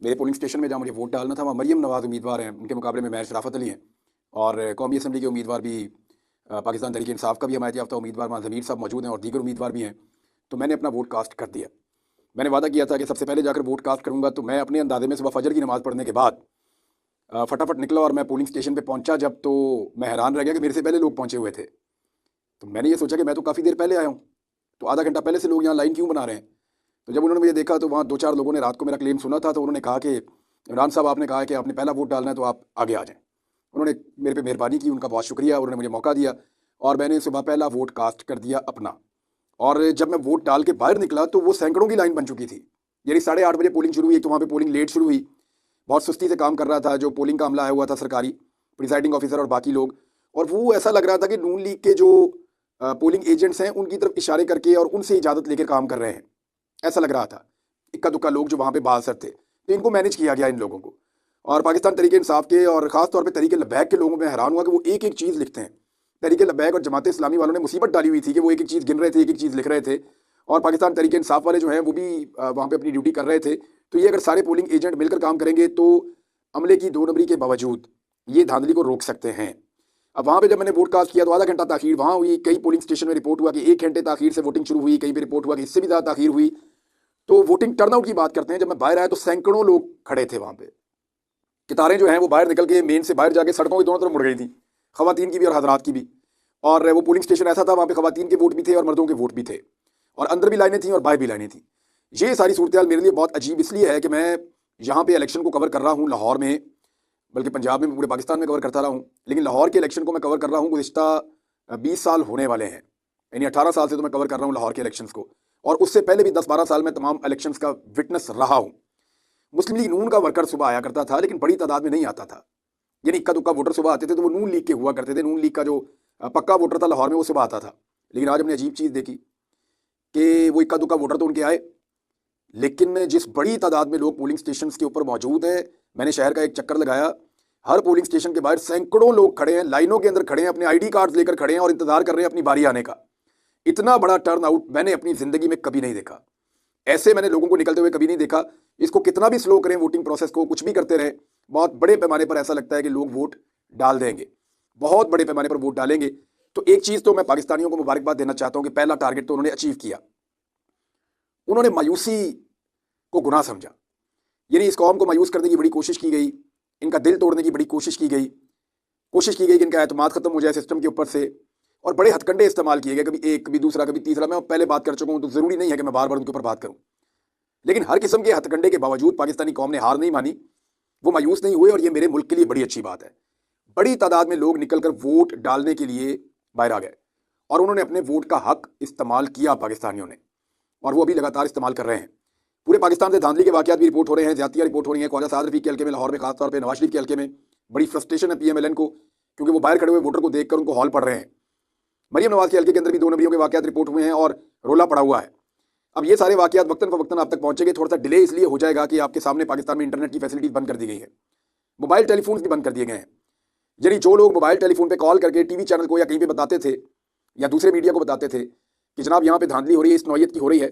मेरे polling station में जहाँ मुझे वोट डालना था वहाँ मरियम नवाज़ उम्मीदवार हैं, उनके मुकाबले में महर शराफत अली हैं। और कौमी असम्बली के उम्मीदवार भी पाकिस्तान तहरीक इंसाफ का भी हमायत याफ्ता उम्मीदवार वहाँ ज़मीर साहब मौजूद हैं और दीगर उम्मीदवार भी हैं। तो मैंने अपना वोट कास्ट कर दिया। मैंने वादा किया था कि सबसे पहले जाकर वोट कास्ट करूँगा, तो मैं अपने अंदाजे में सुबह फजर की नमाज़ पढ़ने के बाद फटाफट निकला और मैं पोलिंग स्टेशन पर पहुँचा। जब तो मैं हैरान रह गया कि मेरे से पहले लोग पहुँचे हुए थे। तो मैंने ये सोचा कि मैं तो काफ़ी देर पहले आया हूँ, तो आधा घंटा पहले से लोग यहाँ लाइन क्यों बना रहे हैं। तो जब उन्होंने मुझे देखा तो वहाँ दो चार लोगों ने रात को मेरा क्लेम सुना था, तो उन्होंने कहा कि इमरान साहब, आपने कहा कि आपने पहला वोट डालना है तो आप आगे आ जाएं। उन्होंने मेरे पे मेहरबानी की, उनका बहुत शुक्रिया। उन्होंने मुझे मौका दिया और मैंने सुबह पहला वोट कास्ट कर दिया अपना। और जब मैं वोट डाल के बाहर निकला तो वो सैकड़ों की लाइन बन चुकी थी। यानी 8:30 बजे पोलिंग शुरू हुई, तो वहाँ पर पोलिंग लेट शुरू हुई। बहुत सुस्ती से काम कर रहा था जो पोलिंग का अमला आया हुआ था, सरकारी प्रिजाइडिंग ऑफिसर और बाकी लोग। और वो ऐसा लग रहा था कि नून लीग के जो पोलिंग एजेंट्स हैं उनकी तरफ इशारे करके और उनसे इजाज़त लेकर काम कर रहे हैं, ऐसा लग रहा था। इक्का दुक्का लोग जो वहाँ पे बासर थे, तो इनको मैनेज किया गया इन लोगों को। और पाकिस्तान तहरीक इंसाफ के और ख़ास तौर पे तहरीक लब्बैक के लोगों में हैरान हुआ कि वो एक एक चीज़ लिखते हैं। तहरीक लब्बैक और जमात इस्लामी वालों ने मुसीबत डाली हुई थी कि वो एक एक चीज़ गिन रहे थे, एक एक चीज़ लिख रहे थे। और पाकिस्तान तहरीक इंसाफ वाले जो हैं वो भी वहाँ पर अपनी ड्यूटी कर रहे थे। तो ये अगर सारे पोलिंग एजेंट मिलकर काम करेंगे तो अमले की 2 नंबरी के बावजूद ये धांधली को रोक सकते हैं। अब वहाँ पे जब मैंने वोट कास्ट किया तो आधा घंटा ताखीर वहाँ हुई। कई पोलिंग स्टेशन में रिपोर्ट हुआ कि 1 घंटे ताखीर से वोटिंग शुरू हुई, कहीं पे रिपोर्ट हुआ कि इससे भी ज़्यादा ताखीर हुई। तो वोटिंग टर्नआउट की बात करते हैं, जब मैं बाहर आया तो सैकड़ों लोग खड़े थे वहाँ पे। कितारें जो हैं वो बाहर निकल के मेन से बाहर जाके सड़कों की दोनों तरफ मुड़ गई थी, खवातीन की भी और हजरात की भी। और वो पोलिंग स्टेशन ऐसा था, वहाँ पे खवातीन के वोट भी थे और मर्दों के वोट भी थे, और अंदर भी लाइनें थी और बाहर भी लाइनें थी। ये सारी सूरत मेरे लिए बहुत अजीब इसलिए है कि मैं यहाँ पे इलेक्शन को कवर कर रहा हूँ लाहौर में, बल्कि पंजाब में, पूरे पाकिस्तान में कवर करता रहा हूँ, लेकिन लाहौर के इलेक्शन को मैं कवर कर रहा हूँ गुज़िश्ता 20 साल होने वाले हैं। यानी 18 साल से तो मैं कवर कर रहा हूँ लाहौर के इलेक्शंस को, और उससे पहले भी 10-12 साल में तमाम इलेक्शंस का विटनेस रहा हूँ। मुस्लिम लीग नून का वर्कर सुबह आया करता था, लेकिन बड़ी तादाद में नहीं आता था। यानी इक्का दुक्का वोटर सुबह आते थे तो वो नून लीग के हुआ करते थे। नून लीग का जो पक्का वोटर था लाहौर में वो सुबह आता था। लेकिन आज हमने अजीब चीज़ देखी कि वो इक्का दुक्का वोटर तो उनके आए, लेकिन जिस बड़ी तादाद में लोग पोलिंग स्टेशन के ऊपर मौजूद हैं, मैंने शहर का एक चक्कर लगाया, हर पोलिंग स्टेशन के बाहर सैकड़ों लोग खड़े हैं, लाइनों के अंदर खड़े हैं, अपने आईडी कार्ड्स लेकर खड़े हैं और इंतजार कर रहे हैं अपनी बारी आने का। इतना बड़ा टर्न आउट मैंने अपनी ज़िंदगी में कभी नहीं देखा। ऐसे मैंने लोगों को निकलते हुए कभी नहीं देखा। इसको कितना भी स्लो करें वोटिंग प्रोसेस को, कुछ भी करते रहें, बहुत बड़े पैमाने पर ऐसा लगता है कि लोग वोट डाल देंगे, बहुत बड़े पैमाने पर वोट डालेंगे। तो एक चीज़ तो मैं पाकिस्तानियों को मुबारकबाद देना चाहता हूँ कि पहला टारगेट तो उन्होंने अचीव किया। उन्होंने मायूसी को गुनाह समझा। यानी इस कौम को मायूस करने की बड़ी कोशिश की गई, इनका दिल तोड़ने की बड़ी कोशिश की गई कि इनका एतमाद खत्म हो जाए सिस्टम के ऊपर से, और बड़े हथकंडे इस्तेमाल किए गए, कभी एक, कभी दूसरा, कभी तीसरा। मैं पहले बात कर चुका हूँ तो ज़रूरी नहीं है कि मैं बार बार उनके ऊपर बात करूँ, लेकिन हर किस्म के हथकंडे के बावजूद पाकिस्तानी कौम ने हार नहीं मानी, वो मायूस नहीं हुए, और ये मेरे मुल्क के लिए बड़ी अच्छी बात है। बड़ी तादाद में लोग निकलकर वोट डालने के लिए बाहर आ गए और उन्होंने अपने वोट का हक इस्तेमाल किया पाकिस्तानियों ने, और वो अभी लगातार इस्तेमाल कर रहे हैं। पूरे पाकिस्तान से धांधली के वाक़यात भी रिपोर्ट हो रहे हैं, ज़्यादतियाँ रिपोर्ट हो रही हैं। ख्वाजा साद रफ़ीक के हल्के में, लाहौर में खासतौर पर नवाज शरीफ के हल्के में बड़ी फ्रस्ट्रेशन है PMLN को, क्योंकि वो बाहर खड़े हुए वोटर को देखकर उनको हॉल पड़ रहे हैं। मरियम नवाज के हल्के के अंदर भी 2 नबरियों के वाक़यात रिपोर्ट हुए हैं और रोला पड़ा हुआ है। अब ये सारे वाक़यात वक्तन फ़वक्तन आप तक पहुँचेंगे। थोड़ा सा डिले इसलिए हो जाएगा कि आपके सामने पाकिस्तान में इंटरनेट की फैसिलिटीज़ बंद कर दी गई है, मोबाइल टेलीफोन भी बंद कर दिए गए हैं। यानी जो लोग मोबाइल टेलीफोन पे कॉल करके TV चैनल को या कहीं पे बताते थे या दूसरे मीडिया को बताते थे कि जनाब यहाँ पे धांधली हो रही है, इस नौयत की हो रही है,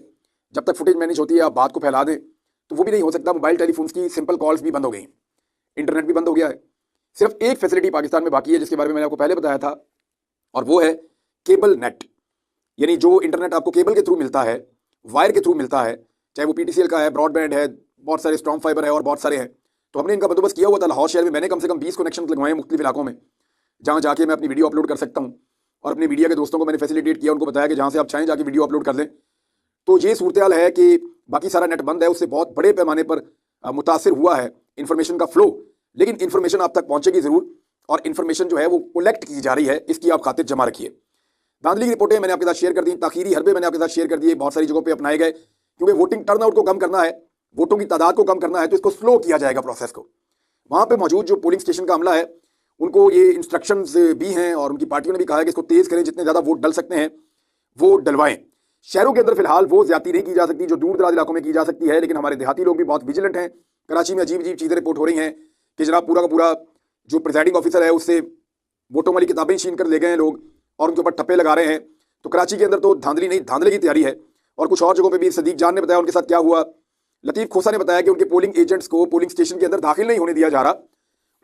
जब तक फुटेज मैनेज होती है आप बात को फैला दें, तो वो भी नहीं हो सकता। मोबाइल टेलीफोन्स की सिंपल कॉल्स भी बंद हो गई, इंटरनेट भी बंद हो गया है। सिर्फ एक फैसिलिटी पाकिस्तान में बाकी है जिसके बारे में मैंने आपको पहले बताया था, और वो है केबल नेट। यानी जो इंटरनेट आपको केबल के थ्रू मिलता है, वायर के थ्रू मिलता है, चाहे वो PTCL का है, ब्रॉडबैंड है, बहुत सारे स्ट्रॉन्ग फाइबर है और बहुत सारे हैं। तो हमने इनका बंदोबस्त किया हुआ था लाहौर शहर में। मैंने कम से कम 20 कनेक्शन लगवाए हैं मुख्तलिफ इलाकों में, जहाँ जाके मैं अपनी वीडियो अपलोड कर सकता हूँ। और अपने मीडिया के दोस्तों को मैंने फैसिलिटेट किया, उनको बताया कि जहाँ से आप चाहें जाके वीडियो अपलोड कर दें। तो ये सूरत हाल है कि बाकी सारा नेट बंद है, उससे बहुत बड़े पैमाने पर मुतासिर हुआ है इन्फॉर्मेशन का फ्लो। लेकिन इन्फॉर्मेशन आप तक पहुँचेगी ज़रूर, और इन्फॉर्मेशन जो है वो कलेक्ट की जा रही है, इसकी आप खातिर जमा रखिए। धांधली की रिपोर्टें मैंने आपके साथ शेयर कर दी, ताखीरी हरबे मैंने आपके साथ शेयर कर दिए, बहुत सारी जगहों पे अपनाए गए, क्योंकि वोटिंग टर्नआउट को कम करना है, वोटों की तादाद को कम करना है, तो इसको स्लो किया जाएगा प्रोसेस को। वहाँ पे मौजूद जो पोलिंग स्टेशन का अमला है उनको ये इंस्ट्रक्शंस भी हैं, और उनकी पार्टियों ने भी कहा है कि इसको तेज़ करें, जितने ज़्यादा वोट डल सकते हैं वो डलवाएं। शहरों के अंदर फिलहाल वो ज्यादती नहीं की जा सकती जो दूर दराज इलाकों में की जा सकती है, लेकिन हमारे देहाती लोग भी बहुत विजिलेंट हैं। कराची में अजीब अजीब चीज़ें रिपोर्ट हो रही हैं कि जनाब पूरा का पूरा जो प्रिजाइडिंग ऑफिसर है उससे वोटों वाली किताबें छीन कर ले गए हैं लोग और उनके ऊपर ठप्पे लगा रहे हैं। तो कराची के अंदर तो धांधली नहीं, धांधले की तैयारी है। और कुछ और जगहों पे भी सदीक जान ने बताया उनके साथ क्या हुआ लतीफ़ खोसा ने बताया कि उनके पोलिंग एजेंट्स को पोलिंग स्टेशन के अंदर दाखिल नहीं होने दिया जा रहा,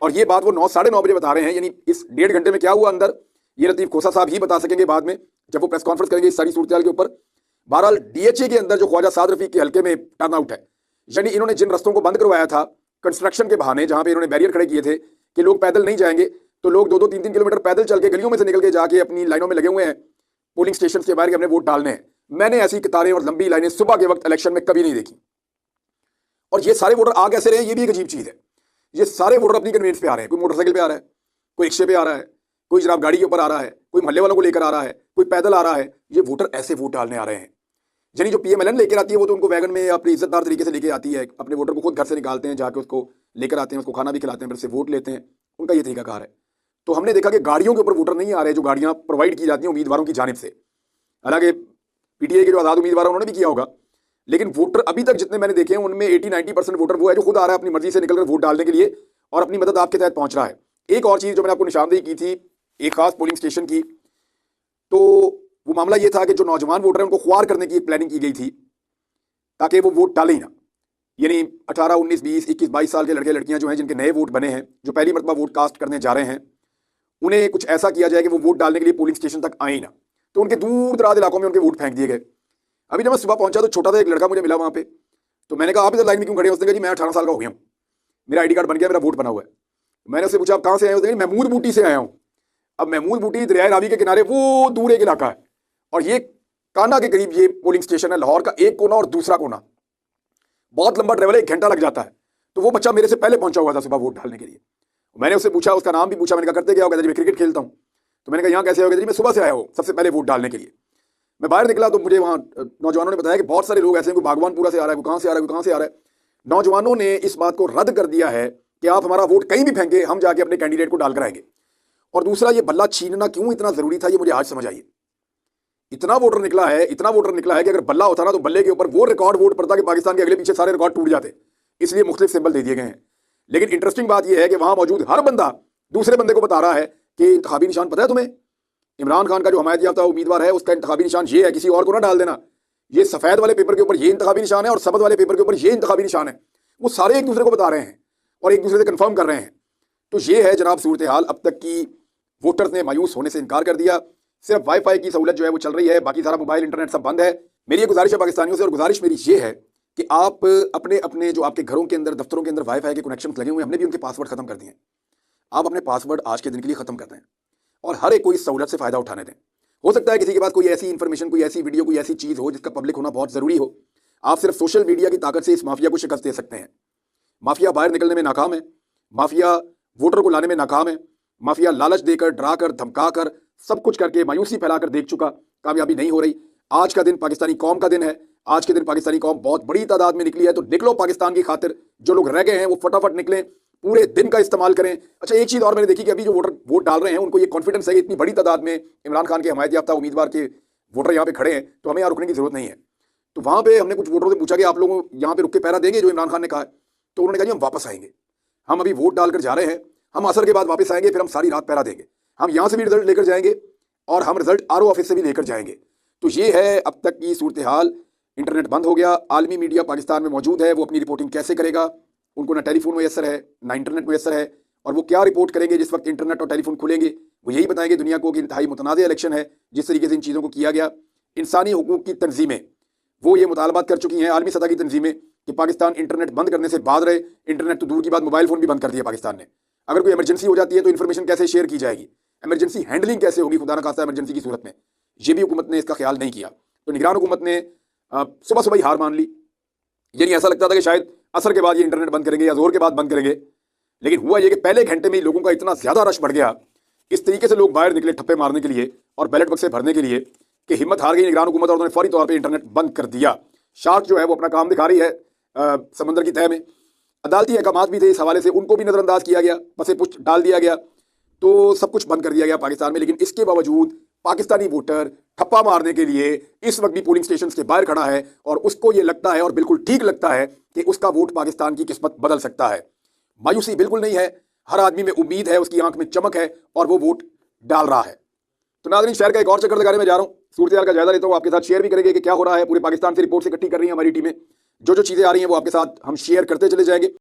और ये बात वो 9 साढ़े 9 बजे बता रहे हैं। यानी इस 1.5 घंटे में क्या हुआ अंदर, ये लतीफ़ खोसा साहब ही बता सकेंगे बाद में जब वो प्रेस कॉन्फ्रेंस करेंगे इस सारी सूरत के ऊपर। बहरहाल डीएचए के अंदर जो ख्वाजा साद रफीक के हल्के में टर्नआउट है, यानी इन्होंने जिन रस्तों को बंद करवाया था कंस्ट्रक्शन के बहाने, जहां पे इन्होंने बैरियर खड़े किए थे कि लोग पैदल नहीं जाएंगे, तो लोग 2-2 3-3 किलोमीटर पैदल चल के गलियों में से निकल के जाके अपनी लाइनों में लगे हुए हैं पोलिंग स्टेशन के बाहर के अपने वोट डालने हैं। मैंने ऐसी कतारें और लंबी लाइनें सुबह के वक्त इलेक्शन में कभी नहीं देखी। और ये सारे वोटर आ कैसे रहे हैं, ये भी एक अजीब चीज़ है। ये सारे वोटर अपनी कन्वेंस पे आ रहे हैं, कोई मोटरसाइकिल पे आ रहा है, कोई रिक्शे पे आ रहा है, कोई जनाब गाड़ी के ऊपर आ रहा है, कोई मोहल्ले वालों को लेकर आ रहा है, कोई पैदल आ रहा है। ये वोटर ऐसे वोट डालने आ रहे हैं। यानी जो पीएमएलएन लेकर आती है वो तो उनको वैगन में अपनी इज्जतदार तरीके से लेके आती है, अपने वोटर को खुद घर से निकालते हैं, जाके उसको लेकर आते हैं, उसको खाना भी खिलाते हैं, फिर से वोट लेते हैं। उनका ये तरीकाकार है। तो हमने देखा कि गाड़ियों के ऊपर वोटर नहीं आ रहे, जो गाड़ियां प्रोवाइड की जाती हैं उम्मीदवारों की जानिब से। हालांकि पीटीआई के जो आज़ाद उम्मीदवार उन्होंने भी किया होगा, लेकिन वोटर अभी तक जितने मैंने देखे हैं उनमें 80-90% वोटर वो है जो खुद आ रहा है अपनी मर्जी से निकलकर वोट डालने के लिए और अपनी मदद आपके तहत पहुंच रहा है। एक और चीज़ जो मैंने आपको निशानदेही की थी एक खास पोलिंग स्टेशन की, तो वो मामला ये था कि जो नौजवान वोटर हैं उनको ख्वार करने की एक प्लानिंग की गई थी ताकि वो वोट डालें ही ना। यानी 18, 19, 20, 21, 22 साल के लड़के लड़कियां जो हैं जिनके नए वोट बने हैं, जो पहली मरतबा वोट कास्ट करने जा रहे हैं, उन्हें कुछ ऐसा किया जाए कि वो वोट डालने के लिए पोलिंग स्टेशन तक आए ही ना। तो उनके दूर दराज इलाकों में उनके वोट फेंक दिए गए। अभी जब मैं सुबह पहुंचा तो छोटा सा एक लड़का मुझे मिला वहाँ पे, तो मैंने कहा आप इधर लाइन में क्यों खड़े हो? उसने कहा जी मैं 18 साल का हो गया हूँ, मेरा आईडी कार्ड बन गया, मेरा वोट बना हुआ है। मैंने उससे पूछा आप कहाँ से आए हो? उसने कहा महमूद बूटी से आया हूँ। अब महमूद बूटी दरिया रावी के किनारे वो दूर एक इलाका है, और ये काना के करीब ये पोलिंग स्टेशन है, लाहौर का एक कोना और दूसरा कोना, बहुत लंबा ट्रेवल है, 1 घंटा लग जाता है। तो वो बच्चा मेरे से पहले पहुंचा हुआ था सुबह वोट डालने के लिए। मैंने उससे पूछा, उसका नाम भी पूछा, मैंने कहा करते क्या हो? कहता जी मैं क्रिकेट खेलता हूँ। तो मैंने कहा यहाँ कैसे हो? कहता जी मैं सुबह से आया हूँ सबसे पहले वोट डालने के लिए। मैं बाहर निकला तो मुझे वहाँ नौजवानों ने बताया कि बहुत सारे लोग ऐसे हैं, कोई भागवानपुरा से आ रहा है, कोई कहाँ से आ रहा है, कोई कहाँ से आ रहा है। नौजवानों ने इस बात को रद्द कर दिया है कि आप हमारा वोट कहीं भी फेंके, हम जाके अपने कैंडिडेट को डालकर आएंगे। और दूसरा, ये बल्ला छीनना क्यों इतना जरूरी था, ये मुझे आज समझ आई। इतना वोटर निकला है, इतना वोटर निकला है कि अगर बल्ला होता ना तो बल्ले के ऊपर वो रिकॉर्ड वोट पड़ता कि पाकिस्तान के अगले पीछे सारे रिकॉर्ड टूट जाते। इसलिए मुख्तलिफ सिंबल दे दिए गए हैं। लेकिन इंटरेस्टिंग बात यह है कि वहां मौजूद हर बंदा दूसरे बंदे को बता रहा है कि इंतखाबी निशान पता है तुम्हें, इमरान खान का जो हमायत याफ्ता उम्मीदवार है उसका इंतखाबी निशान ये है, किसी और को ना डाल देना। ये सफेद वाले पेपर के ऊपर ये इंतखाबी निशान है और सबज वाले पेपर के ऊपर ये इंतखाबी निशान है। वो सारे एक दूसरे को बता रहे हैं और एक दूसरे से कंफर्म कर रहे हैं। तो ये है जनाब सूरत हाल। अब तक की वोटर्स ने मायूस होने से इनकार कर दिया। सिर्फ वाईफाई की सहूलत जो है वो चल रही है, बाकी सारा मोबाइल इंटरनेट सब बंद है। मेरी ये गुजारिश है पाकिस्तानियों से, और गुजारिश मेरी ये है कि आप अपने अपने जो आपके घरों के अंदर, दफ्तरों के अंदर वाईफाई के कनेक्शन लगे हुए हैं, हमने भी उनके पासवर्ड खत्म कर दिए हैं। आप अपने पासवर्ड आज के दिन के लिए खत्म कर दें और हर एक को इस सहूलत से फायदा उठाने दें। हो सकता है किसी के पास कोई ऐसी इंफॉर्मेशन, कोई ऐसी वीडियो, कोई ऐसी चीज़ हो जिसका पब्लिक होना बहुत ज़रूरी हो। आप सिर्फ सोशल मीडिया की ताकत से इस माफिया को शिकस्त दे सकते हैं। माफिया बाहर निकलने में नाकाम है, माफिया वोटर को लाने में नाकाम है, माफिया लालच देकर, डराकर, धमकाकर, सब कुछ करके मायूसी फैलाकर देख चुका, कामयाबी नहीं हो रही। आज का दिन पाकिस्तानी कौम का दिन है। आज के दिन पाकिस्तानी कौम बहुत बड़ी तादाद में निकली है, तो निकलो पाकिस्तान की खातिर। जो लोग रह गए हैं वो फटाफट निकलें, पूरे दिन का इस्तेमाल करें। अच्छा, एक चीज़ और मैंने देखी कि अभी जो वोटर वोट डाल रहे हैं उनको ये कॉन्फिडेंस है कि इतनी बड़ी तादाद में इमरान खान के हमायत याफ्ता उम्मीदवार के वोटर यहाँ पे खड़े हैं, तो हमें यहाँ रुकने की जरूरत नहीं है। तो वहाँ पे हमने कुछ वोटरों से पूछा कि आप लोग यहाँ पे रुक के पहरा देंगे जो इमरान खान ने कहा है? तो उन्होंने कहा जी हम वापस आएंगे, हम अभी वोट डालकर जा रहे हैं, हम असर के बाद वापस आएंगे, फिर हम सारी रात पहरा देंगे, हम यहाँ से भी रिजल्ट लेकर जाएंगे और हम रिजल्ट आरओ ऑफिस से भी लेकर जाएंगे। तो ये है अब तक की सूरत हाल। इंटरनेट बंद हो गया, आलमी मीडिया पाकिस्तान में मौजूद है, वो अपनी रिपोर्टिंग कैसे करेगा? उनको ना टेलीफोन मैसर है, ना इंटरनेट मैसर है, और वो क्या रिपोर्ट करेंगे जिस वक्त इंटरनेट और टेलीफोन खुलेंगे? वो यही बताएंगे दुनिया को कि इंतहाई मुतनाज़ इलेक्शन है। जिस तरीके से इन चीज़ों को किया गया, इंसानी हुकूक की तंजीमें वो ये मुतालबात कर चुकी हैं, आलमी सतह की तंजीमें, कि पाकिस्तान इंटरनेट बंद करने से बाद रहे। इंटरनेट तो दूर की बात, मोबाइल फ़ोन भी बंद कर दिया पाकिस्तान ने। अगर कोई इमरजेंसी हो जाती है तो इन्फॉर्मेशन कैसे शेयर की जाएगी? इमरजेंसी हैंडलिंग कैसे होगी खुदा न खास्ता इमरजेंसी की सूरत में? ये भी हुकूमत ने इसका ख्याल नहीं किया। तो निगरान हुकूमत ने सुबह सुबह ही हार मान ली। यानी ऐसा लगता था कि शायद असर के बाद ये इंटरनेट बंद करेंगे या जोर के बाद बंद करेंगे, लेकिन हुआ ये कि पहले घंटे में ही लोगों का इतना ज़्यादा रश बढ़ गया, इस तरीके से लोग बाहर निकले ठप्पे मारने के लिए और बैलेट बक्से भरने के लिए, कि हिम्मत हार गई निगरान हुकूमत और उन्होंने फौरी तौर पर इंटरनेट बंद कर दिया। शार्क जो है वो अपना काम दिखा रही है समंदर की तह में। अदालती अहकामात भी थे इस हवाले से, उनको भी नज़रअंदाज किया गया, पसे पुष्ट डाल दिया गया, तो सब कुछ बंद कर दिया गया पाकिस्तान में। लेकिन इसके बावजूद पाकिस्तानी वोटर ठप्पा मारने के लिए इस वक्त भी पोलिंग स्टेशन के बाहर खड़ा है, और उसको ये लगता है, और बिल्कुल ठीक लगता है, कि उसका वोट पाकिस्तान की किस्मत बदल सकता है। मायूसी बिल्कुल नहीं है, हर आदमी में उम्मीद है, उसकी आंख में चमक है, और वो वोट डाल रहा है। तो नाज़रीन, शहर का एक और चक्कर लगाने में जा रहा हूँ, सूरत हाल का जायजा लेता हूँ, आपके साथ शेयर भी करेंगे कि क्या हो रहा है। पूरे पाकिस्तान से रिपोर्ट्स इकट्ठी कर रही हैं हमारी टीमें, जो जो चीज़ें आ रही हैं वो आपके साथ हम शेयर करते चले जाएंगे।